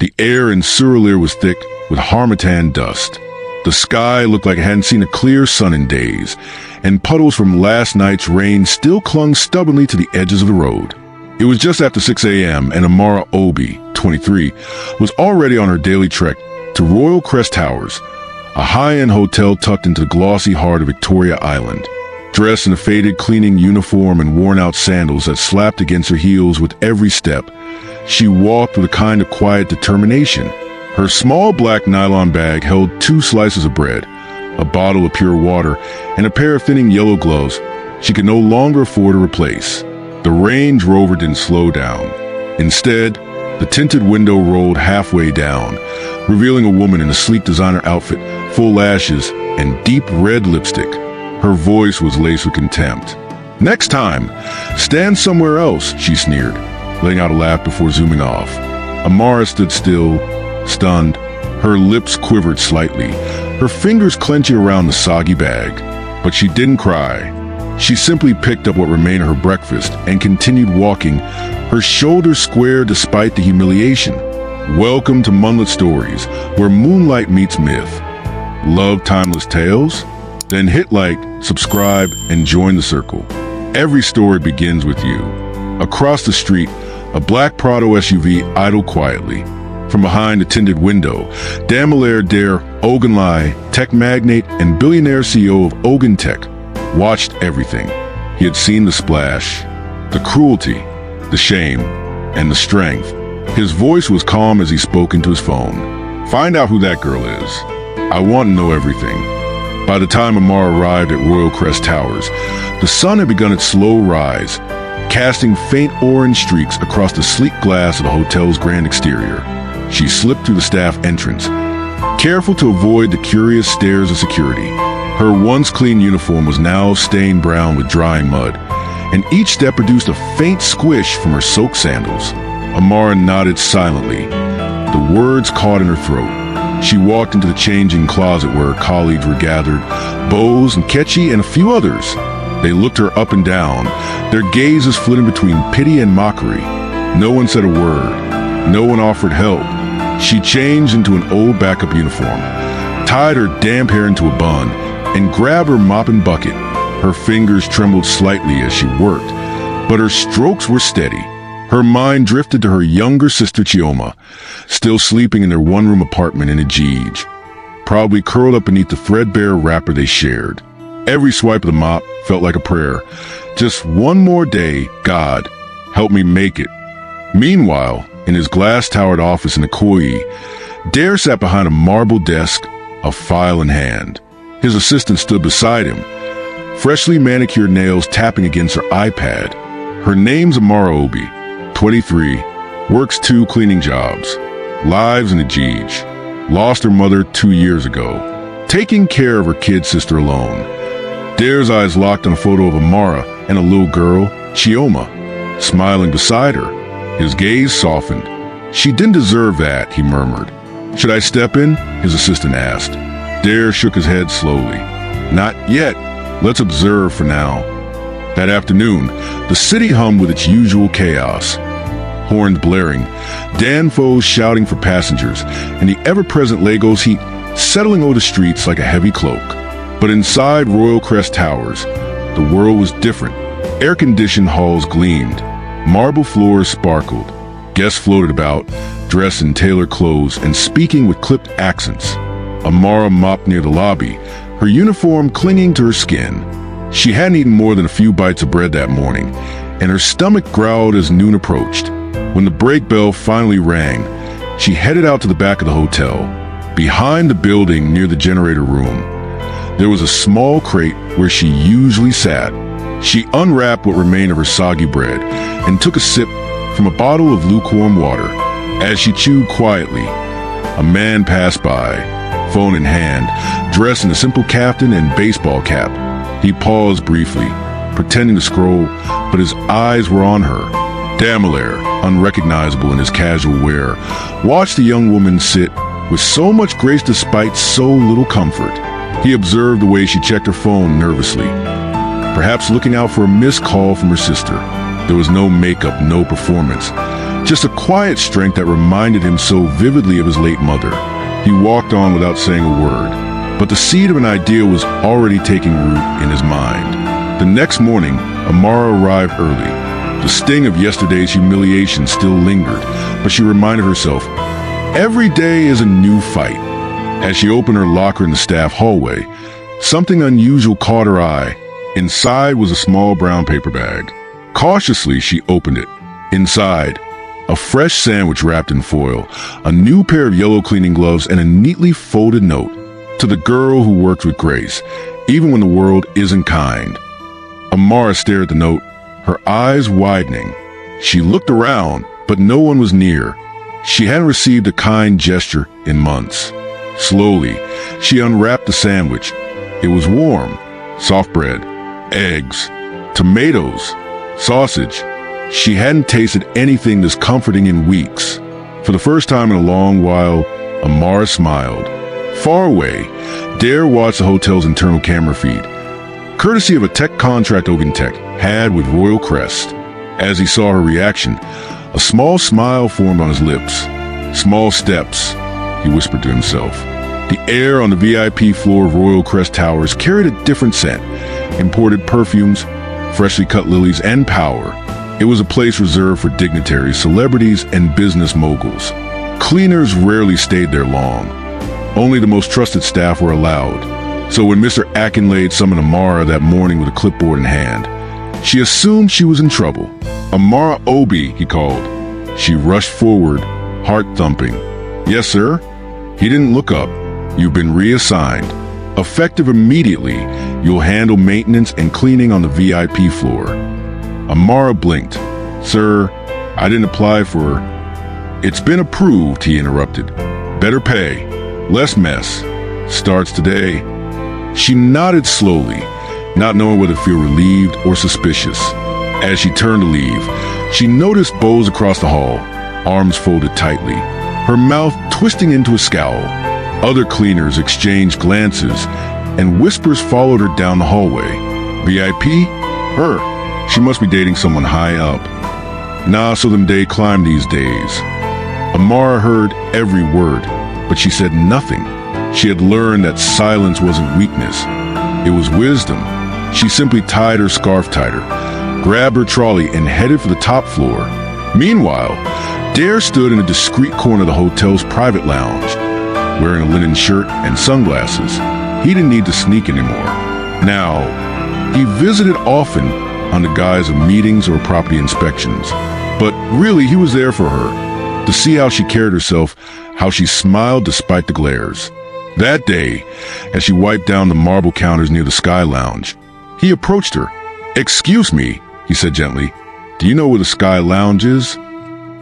The air in Surrelir was thick with harmattan dust. The sky looked like it hadn't seen a clear sun in days, and puddles from last night's rain still clung stubbornly to the edges of the road. It was just after 6 a.m. and Amara Obi, 23, was already on her daily trek to Royal Crest Towers, a high-end hotel tucked into the glossy heart of Victoria Island. Dressed in a faded cleaning uniform and worn-out sandals that slapped against her heels with every step, she walked with a kind of quiet determination. Her small black nylon bag held 2 slices of bread, a bottle of pure water, and a pair of fitting yellow gloves she could no longer afford to replace. The Range Rover didn't slow down. Instead, the tinted window rolled halfway down, revealing a woman in a sleek designer outfit, full lashes, and deep red lipstick. Her voice was laced with contempt. "Next time, stand somewhere else," she sneered, letting out a laugh before zooming off. Amara stood still, stunned. Her lips quivered slightly, her fingers clenching around the soggy bag. But she didn't cry. She simply picked up what remained of her breakfast and continued walking, her shoulders square despite the humiliation. Welcome to Moonlit Stories, where moonlight meets myth. Love timeless tales? Then hit like, subscribe, and join the circle. Every story begins with you. Across the street, a black Prado SUV idled quietly. From behind a tinted window, Damelaire Dare Ogunlai, tech magnate and billionaire CEO of Ogun Tech, watched everything. He had seen the splash, the cruelty, the shame, and the strength. His voice was calm as he spoke into his phone. "Find out who that girl is. I want to know everything." By the time Amara arrived at Royal Crest Towers, the sun had begun its slow rise, casting faint orange streaks across the sleek glass of the hotel's grand exterior. She slipped through the staff entrance, careful to avoid the curious stares of security. Her once clean uniform was now stained brown with drying mud, and each step produced a faint squish from her soaked sandals. Amara nodded silently, the words caught in her throat. She walked into the changing closet where her colleagues were gathered, Bose and Ketchy and a few others. They looked her up and down, their gazes flitting between pity and mockery. No one said a word. No one offered help. She changed into an old backup uniform, tied her damp hair into a bun, and grabbed her mop and bucket. Her fingers trembled slightly as she worked, but her strokes were steady. Her mind drifted to her younger sister Chioma, still sleeping in their one-room apartment in Ajij, probably curled up beneath the threadbare wrapper they shared. Every swipe of the mop felt like a prayer. Just one more day, God, help me make it. Meanwhile, in his glass-towered office in Ikoyi, Dare sat behind a marble desk, a file in hand. His assistant stood beside him, freshly manicured nails tapping against her iPad. Her name's Amara Obi, 23, works 2 cleaning jobs, lives in Ajij, lost her mother 2 years ago, taking care of her kid sister alone. Dare's eyes locked on a photo of Amara and a little girl, Chioma, smiling beside her. His gaze softened. "She didn't deserve that," he murmured. "Should I step in?" his assistant asked. Dare shook his head slowly. "Not yet. Let's observe for now." That afternoon, the city hummed with its usual chaos. Horns blaring, danfos shouting for passengers, and the ever-present Lagos heat settling over the streets like a heavy cloak. But inside Royal Crest Towers, the world was different. Air-conditioned halls gleamed. Marble floors sparkled. Guests floated about, dressed in tailored clothes and speaking with clipped accents. Amara mopped near the lobby, her uniform clinging to her skin. She hadn't eaten more than a few bites of bread that morning, and her stomach growled as noon approached. When the break bell finally rang, she headed out to the back of the hotel. Behind the building near the generator room, there was a small crate where she usually sat. She unwrapped what remained of her soggy bread and took a sip from a bottle of lukewarm water. As she chewed quietly, a man passed by, phone in hand, dressed in a simple kaftan and baseball cap. He paused briefly, pretending to scroll, but his eyes were on her. Damelaire, unrecognizable in his casual wear, watched the young woman sit with so much grace despite so little comfort. He observed the way she checked her phone nervously, perhaps looking out for a missed call from her sister. There was no makeup, no performance, just a quiet strength that reminded him so vividly of his late mother. He walked on without saying a word, but the seed of an idea was already taking root in his mind. The next morning, Amara arrived early. The sting of yesterday's humiliation still lingered, but she reminded herself, every day is a new fight. As she opened her locker in the staff hallway, something unusual caught her eye. Inside was a small brown paper bag. Cautiously, she opened it. Inside, a fresh sandwich wrapped in foil, a new pair of yellow cleaning gloves, and a neatly folded note. To the girl who worked with grace, even when the world isn't kind. Amara stared at the note, her eyes widening. She looked around, but no one was near. She hadn't received a kind gesture in months. Slowly, she unwrapped the sandwich. It was warm, soft bread, eggs, tomatoes, sausage. She hadn't tasted anything this comforting in weeks. For the first time in a long while, Amara smiled. Far away, Dare watched the hotel's internal camera feed, courtesy of a tech contract Tech had with Royal Crest. As he saw her reaction, a small smile formed on his lips. Small steps, he whispered to himself. The air on the VIP floor of Royal Crest Towers carried a different scent. Imported perfumes, freshly cut lilies, and power. It was a place reserved for dignitaries, celebrities, and business moguls. Cleaners rarely stayed there long. Only the most trusted staff were allowed. So when Mr. Akinlade summoned Amara that morning with a clipboard in hand, she assumed she was in trouble. Amara Obi, he called. She rushed forward, heart thumping. Yes, sir? He didn't look up. You've been reassigned. Effective immediately, you'll handle maintenance and cleaning on the VIP floor. Amara blinked. Sir, I didn't apply for... It's been approved, he interrupted. Better pay. Less mess. Starts today. She nodded slowly, not knowing whether to feel relieved or suspicious. As she turned to leave, she noticed Bose across the hall, arms folded tightly, her mouth twisting into a scowl. Other cleaners exchanged glances, and whispers followed her down the hallway. VIP? Her. She must be dating someone high up. Nah, so them day climb these days. Amara heard every word, but she said nothing. She had learned that silence wasn't weakness. It was wisdom. She simply tied her scarf tighter, grabbed her trolley, and headed for the top floor. Meanwhile, Dare stood in a discreet corner of the hotel's private lounge, wearing a linen shirt and sunglasses. He didn't need to sneak anymore. Now, he visited often on the guise of meetings or property inspections. But really, he was there for her, to see how she carried herself, how she smiled despite the glares. That day, as she wiped down the marble counters near the Sky Lounge, he approached her. Excuse me, he said gently. Do you know where the Sky Lounge is?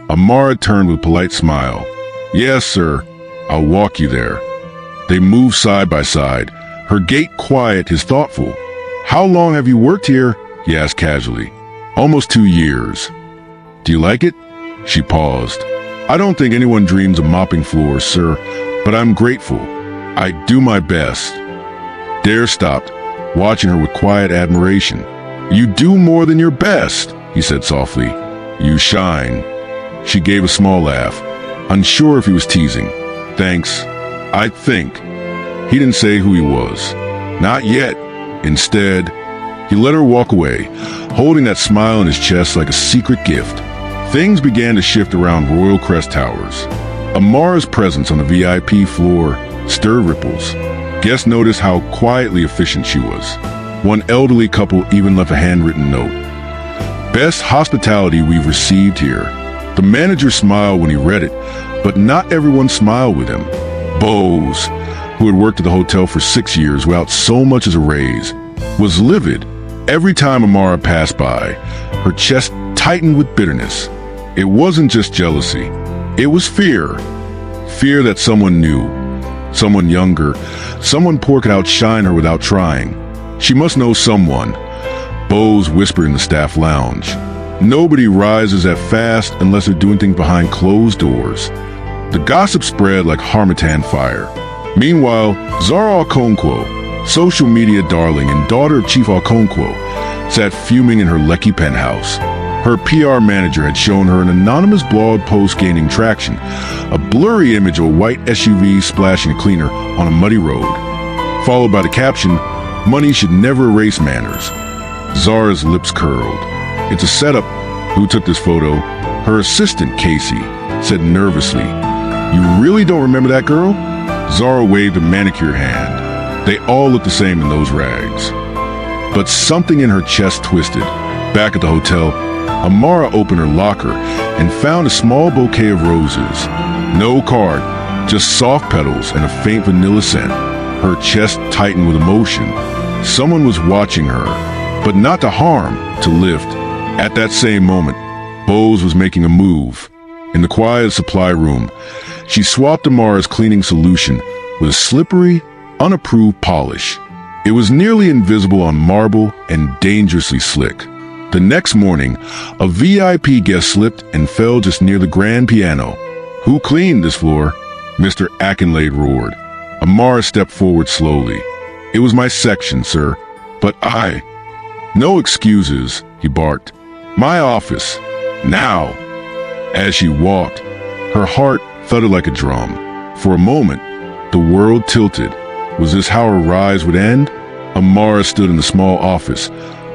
Amara turned with a polite smile. Yes, sir. I'll walk you there. They moved side by side, her gait quiet, his thoughtful. How long have you worked here? He asked casually. Almost 2 years. Do you like it? She paused. I don't think anyone dreams of mopping floors, sir, but I'm grateful. I do my best. Dare stopped, watching her with quiet admiration. You do more than your best, he said softly. You shine. She gave a small laugh, unsure if he was teasing. Thanks. I think. He didn't say who he was. Not yet. Instead, he let her walk away, holding that smile in his chest like a secret gift. Things began to shift around Royal Crest Towers. Amara's presence on the VIP floor stirred ripples. Guests noticed how quietly efficient she was. One elderly couple even left a handwritten note. Best hospitality we've received here. The manager smiled when he read it, but not everyone smiled with him. Bose, who had worked at the hotel for 6 years without so much as a raise, was livid. Every time Amara passed by, her chest tightened with bitterness. It wasn't just jealousy. It was fear. Fear that someone new, someone younger, someone poor could outshine her without trying. She must know someone. Bose whispered in the staff lounge. Nobody rises that fast unless they're doing things behind closed doors. The gossip spread like harmattan fire. Meanwhile, Zara Okonkwo, social media darling and daughter of Chief Okonkwo, sat fuming in her Lekki penthouse. Her PR manager had shown her an anonymous blog post gaining traction, a blurry image of a white SUV splashing a cleaner on a muddy road, followed by the caption, "Money should never erase manners." Zara's lips curled. "It's a setup." "Who took this photo?" Her assistant, Casey, said nervously. "You really don't remember that girl?" Zara waved a manicured hand. They all looked the same in those rags. But something in her chest twisted. Back at the hotel, Amara opened her locker and found a small bouquet of roses. No card, just soft petals and a faint vanilla scent. Her chest tightened with emotion. Someone was watching her, but not to harm, to lift. At that same moment, Bose was making a move. In the quiet supply room, she swapped Amara's cleaning solution with a slippery, unapproved polish. It was nearly invisible on marble and dangerously slick. The next morning, a VIP guest slipped and fell just near the grand piano. "Who cleaned this floor?" Mr. Akinlade roared. Amara stepped forward slowly. "It was my section, sir, but I—" "No excuses," he barked. "My office. Now." As she walked, her heart thudded like a drum. For a moment, the world tilted. Was this how her rise would end? Amara stood in the small office,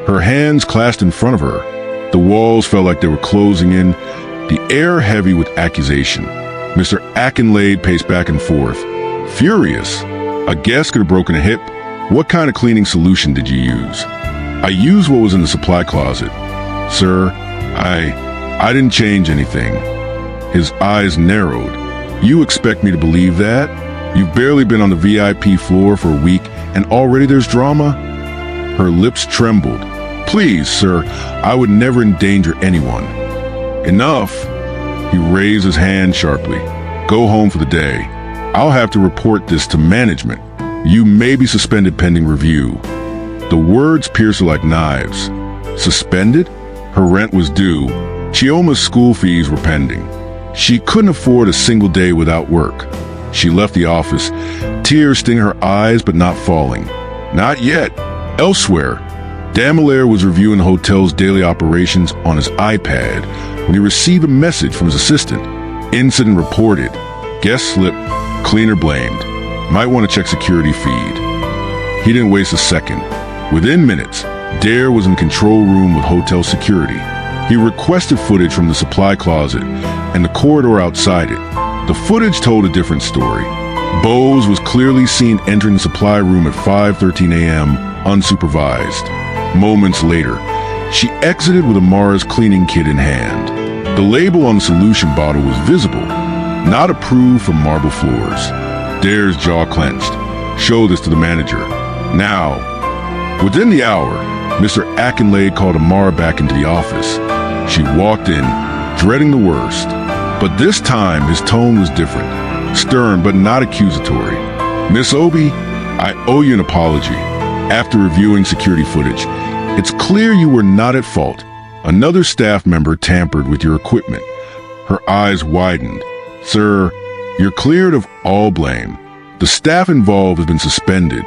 her hands clasped in front of her. The walls felt like they were closing in, the air heavy with accusation. Mr. Akinlade paced back and forth, furious. A guest could have broken a hip. "What kind of cleaning solution did you use?" "I used what was in the supply closet. Sir, I didn't change anything." His eyes narrowed. "You expect me to believe that? You've barely been on the VIP floor for a week and already there's drama?" Her lips trembled. "Please, sir, I would never endanger anyone." "Enough." He raised his hand sharply. "Go home for the day. I'll have to report this to management. You may be suspended pending review." The words pierced her like knives. Suspended? Her rent was due. Chioma's school fees were pending. She couldn't afford a single day without work. She left the office, tears stinging her eyes but not falling. Not yet. Elsewhere, Damelaire was reviewing the hotel's daily operations on his iPad when he received a message from his assistant. "Incident reported. Guest slipped. Cleaner blamed. Might want to check security feed." He didn't waste a second. Within minutes, Dare was in the control room with hotel security. He requested footage from the supply closet and the corridor outside it. The footage told a different story. Bose was clearly seen entering the supply room at 5:13 a.m. unsupervised. Moments later, she exited with Amara's cleaning kit in hand. The label on the solution bottle was visible, not approved for marble floors. Dare's jaw clenched. "Show this to the manager. Now." Within the hour, Mr. Akinlade called Amara back into the office. She walked in, dreading the worst. But this time, his tone was different. Stern, but not accusatory. "Miss Obi, I owe you an apology. After reviewing security footage, it's clear you were not at fault. Another staff member tampered with your equipment." Her eyes widened. "Sir, you're cleared of all blame. The staff involved has been suspended."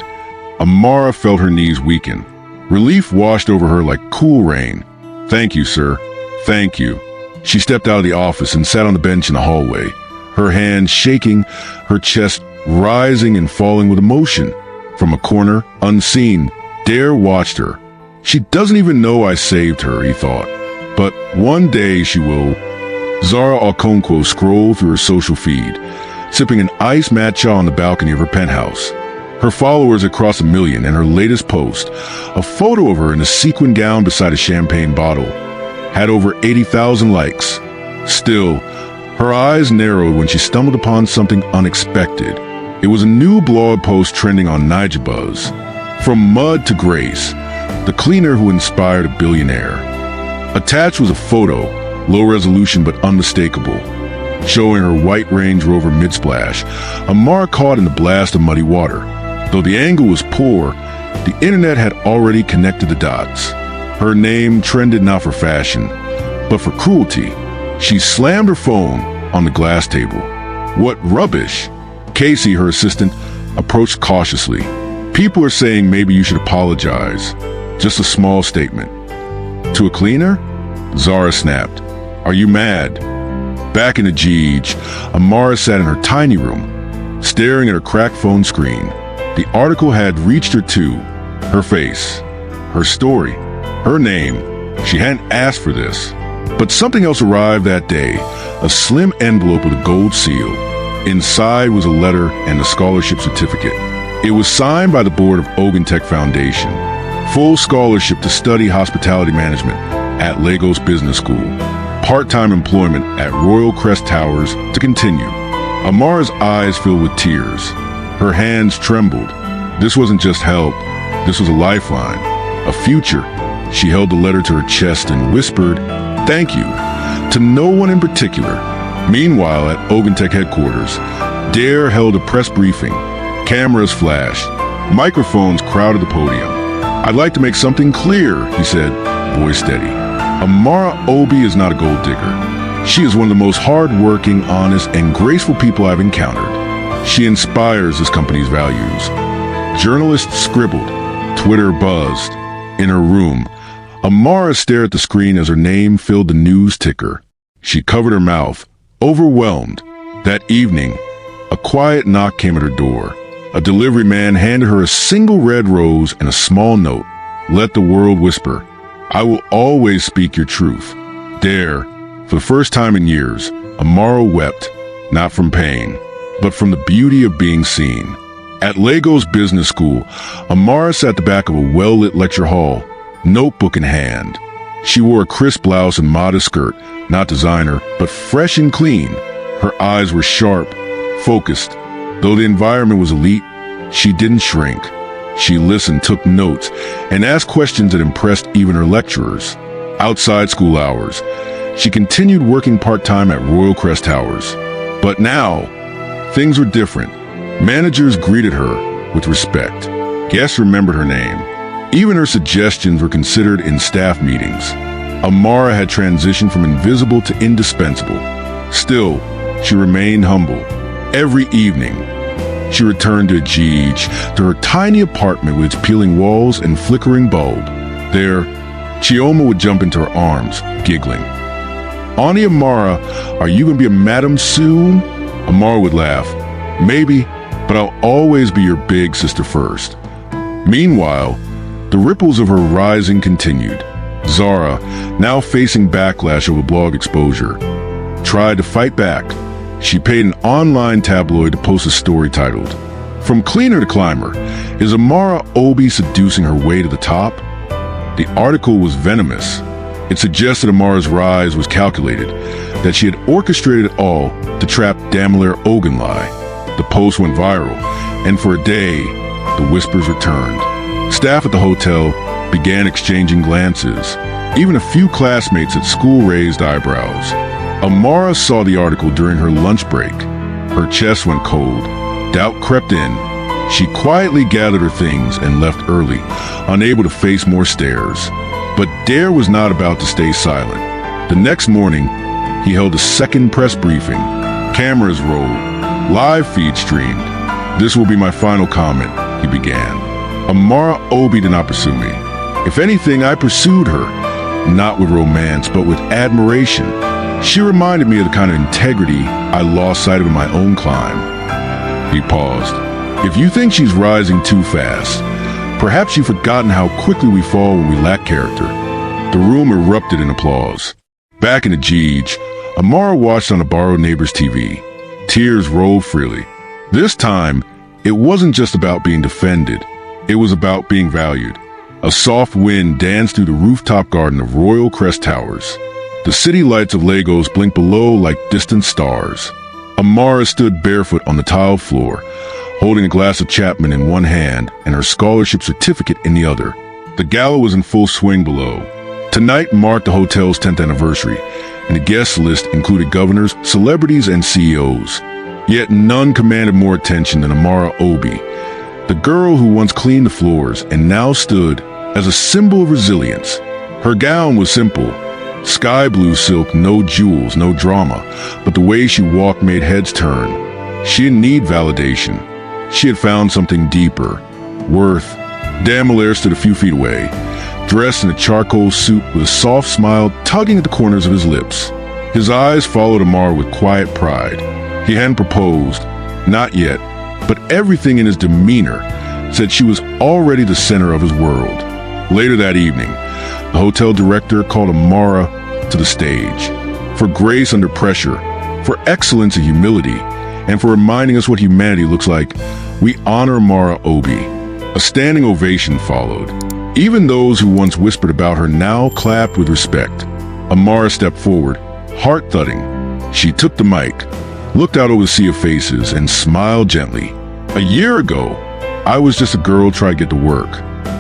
Amara felt her knees weaken. Relief washed over her like cool rain. "Thank you, sir. Thank you." She stepped out of the office and sat on the bench in the hallway, her hands shaking, her chest rising and falling with emotion. From a corner, unseen, Dare watched her. "She doesn't even know I saved her," he thought. "But one day she will." Zara Okonkwo scrolled through her social feed, sipping an iced matcha on the balcony of her penthouse. Her followers had crossed 1 million, and her latest post, a photo of her in a sequin gown beside a champagne bottle, had over 80,000 likes. Still, her eyes narrowed when she stumbled upon something unexpected. It was a new blog post trending on Nigibuzz. "From Mud to Grace, the cleaner who inspired a billionaire." Attached was a photo, low resolution but unmistakable, showing her white Range Rover mid-splash, Amara caught in the blast of muddy water. Though the angle was poor, the internet had already connected the dots. Her name trended not for fashion, but for cruelty. She slammed her phone on the glass table. "What rubbish!" Casey, her assistant, approached cautiously. "People are saying maybe you should apologize. Just a small statement." "To a cleaner?" Zara snapped. Are you mad? Back in the GH, Amara sat in her tiny room, staring at her cracked phone screen. The article had reached her too. Her face, her story, her name. She hadn't asked for this. But something else arrived that day, a slim envelope with a gold seal. Inside was a letter and a scholarship certificate. It was signed by the board of Ogentech Foundation. Full scholarship to study hospitality management at Lagos Business School. Part-time employment at Royal Crest Towers to continue. Amara's eyes filled with tears. Her hands trembled. This wasn't just help. This was a lifeline, a future. She held the letter to her chest and whispered, "Thank you," to no one in particular. Meanwhile, at Ogentech headquarters, Dare held a press briefing. Cameras flashed. Microphones crowded the podium. "I'd like to make something clear," he said, voice steady. "Amara Obi is not a gold digger. She is one of the most hard-working, honest, and graceful people I've encountered. She inspires this company's values." Journalists scribbled. Twitter buzzed. In her room, Amara stared at the screen as her name filled the news ticker. She covered her mouth, overwhelmed. That evening, a quiet knock came at her door. A delivery man handed her a single red rose and a small note. "Let the world whisper. I will always speak your truth. Dare." For the first time in years, Amara wept, not from pain, but from the beauty of being seen. At Lagos Business School, Amara sat at the back of a well-lit lecture hall, notebook in hand. She wore a crisp blouse and modest skirt, not designer, but fresh and clean. Her eyes were sharp, focused. Though the environment was elite, she didn't shrink. She listened, took notes, and asked questions that impressed even her lecturers. Outside school hours, she continued working part-time at Royal Crest Towers. But now, things were different. Managers greeted her with respect. Guests remembered her name. Even her suggestions were considered in staff meetings. Amara had transitioned from invisible to indispensable. Still, she remained humble. Every evening, she returned to GH, to her tiny apartment with its peeling walls and flickering bulb. There, Chioma would jump into her arms, giggling. "Auntie Amara, are you going to be a madam soon?" Amara would laugh. "Maybe, but I'll always be your big sister first." Meanwhile, the ripples of her rising continued. Zara, now facing backlash over blog exposure, tried to fight back. She paid an online tabloid to post a story titled, "From Cleaner to Climber, is Amara Obi seducing her way to the top?" The article was venomous. It suggested Amara's rise was calculated, that she had orchestrated it all to trap Damilare Ogunlai. The post went viral, and for a day, the whispers returned. Staff at the hotel began exchanging glances. Even a few classmates at school raised eyebrows. Amara saw the article during her lunch break. Her chest went cold. Doubt crept in. She quietly gathered her things and left early, unable to face more stares. But Dare was not about to stay silent. The next morning, he held a second press briefing. Cameras rolled. Live feed streamed. "This will be my final comment," he began. "Amara Obi did not pursue me. If anything, I pursued her, not with romance, but with admiration. She reminded me of the kind of integrity I lost sight of in my own climb." He paused. "If you think she's rising too fast, perhaps you've forgotten how quickly we fall when we lack character." The room erupted in applause. Back in the GH, Amara watched on a borrowed neighbor's TV. Tears rolled freely. This time, it wasn't just about being defended. It was about being valued. A soft wind danced through the rooftop garden of Royal Crest Towers. The city lights of Lagos blinked below like distant stars. Amara stood barefoot on the tiled floor, holding a glass of Chapman in one hand and her scholarship certificate in the other. The gala was in full swing below. Tonight marked the hotel's 10th anniversary, and the guest list included governors, celebrities, and CEOs. Yet none commanded more attention than Amara Obi, the girl who once cleaned the floors and now stood as a symbol of resilience. Her gown was simple, sky blue silk, no jewels, no drama, but the way she walked made heads turn. She didn't need validation. She had found something deeper, worth. Damilare stood a few feet away, dressed in a charcoal suit with a soft smile tugging at the corners of his lips. His eyes followed Amara with quiet pride. He hadn't proposed, not yet, but everything in his demeanor said she was already the center of his world. Later that evening, the hotel director called Amara to the stage. For grace under pressure, for excellence and humility, and for reminding us what humanity looks like, we honor Amara Obi. A standing ovation followed. Even those who once whispered about her now clapped with respect. Amara stepped forward, heart thudding. She took the mic, looked out over the sea of faces, and smiled gently. A year ago, I was just a girl trying to get to work.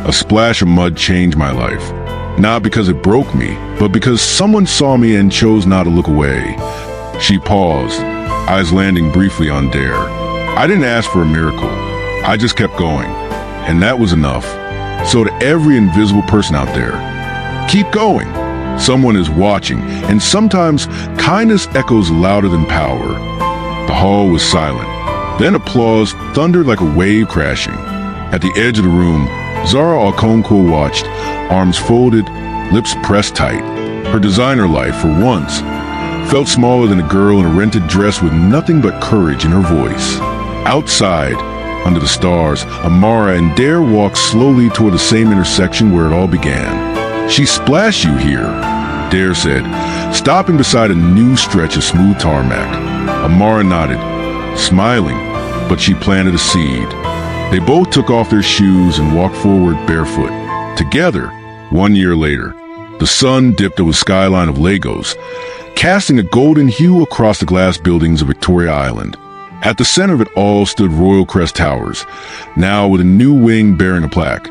A splash of mud changed my life. Not because it broke me, but because someone saw me and chose not to look away. She paused, eyes landing briefly on Dare. I didn't ask for a miracle. I just kept going. And that was enough. So to every invisible person out there, keep going. Someone is watching, and sometimes kindness echoes louder than power. The hall was silent. Then applause thundered like a wave crashing. At the edge of the room, Zara Alconquo watched, arms folded, lips pressed tight. Her designer life, for once, felt smaller than a girl in a rented dress with nothing but courage in her voice. Outside, under the stars, Amara and Dare walked slowly toward the same intersection where it all began. She splashed you here, Dare said, stopping beside a new stretch of smooth tarmac. Amara nodded, smiling, but she planted a seed. They both took off their shoes and walked forward barefoot. Together, 1 year later, the sun dipped over a skyline of Legos, casting a golden hue across the glass buildings of Victoria Island. At the center of it all stood Royal Crest Towers, now with a new wing bearing a plaque.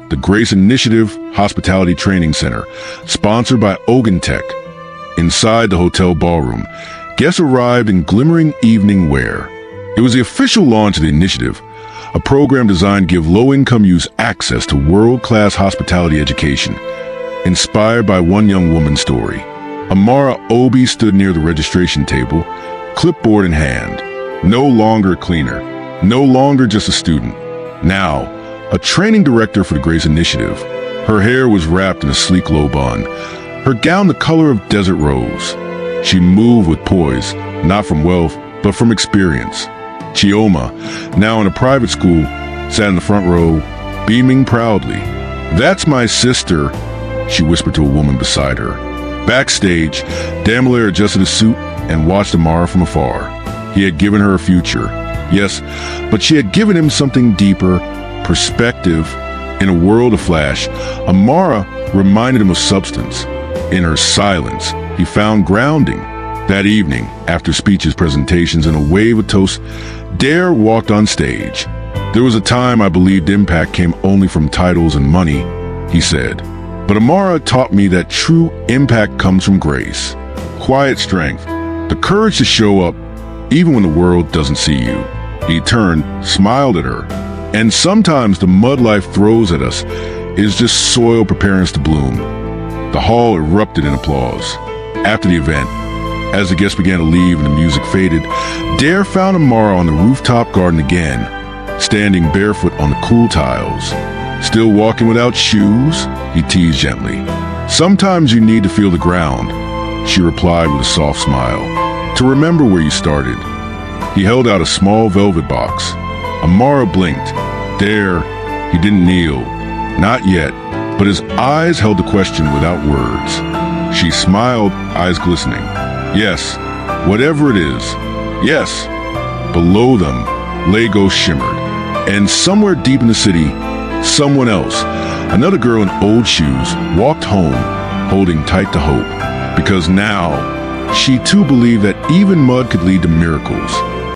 The Grace Initiative Hospitality Training Center, sponsored by Ogentech. Inside the hotel ballroom, guests arrived in glimmering evening wear. It was the official launch of the initiative, a program designed to give low-income youth access to world-class hospitality education, inspired by one young woman's story. Amara Obi stood near the registration table, clipboard in hand. No longer a cleaner, no longer just a student. Now, a training director for the Grace Initiative. Her hair was wrapped in a sleek low bun, her gown the color of desert rose. She moved with poise, not from wealth, but from experience. Chioma, now in a private school, sat in the front row, beaming proudly. "That's my sister," she whispered to a woman beside her. Backstage, Damelaire adjusted his suit and watched Amara from afar. He had given her a future, yes, but she had given him something deeper, perspective. In a world of flash, Amara reminded him of substance. In her silence, he found grounding. That evening, after speeches, presentations, and a wave of toasts, Dare walked on stage. "There was a time I believed impact came only from titles and money," he said. "But Amara taught me that true impact comes from grace, quiet strength, the courage to show up even when the world doesn't see you." He turned, smiled at her. "And sometimes the mud life throws at us is just soil preparing us to bloom." The hall erupted in applause. After the event, as the guests began to leave and the music faded, Dare found Amara on the rooftop garden again, standing barefoot on the cool tiles. "Still walking without shoes?" he teased gently. "Sometimes you need to feel the ground," she replied with a soft smile, "to remember where you started." He held out a small velvet box. Amara blinked. Dare, he didn't kneel. Not yet, but his eyes held the question without words. She smiled, eyes glistening. "Yes, whatever it is. Yes." Below them, Lagos shimmered. And somewhere deep in the city, someone else, another girl in old shoes, walked home, holding tight to hope. Because now, she too believed that even mud could lead to miracles.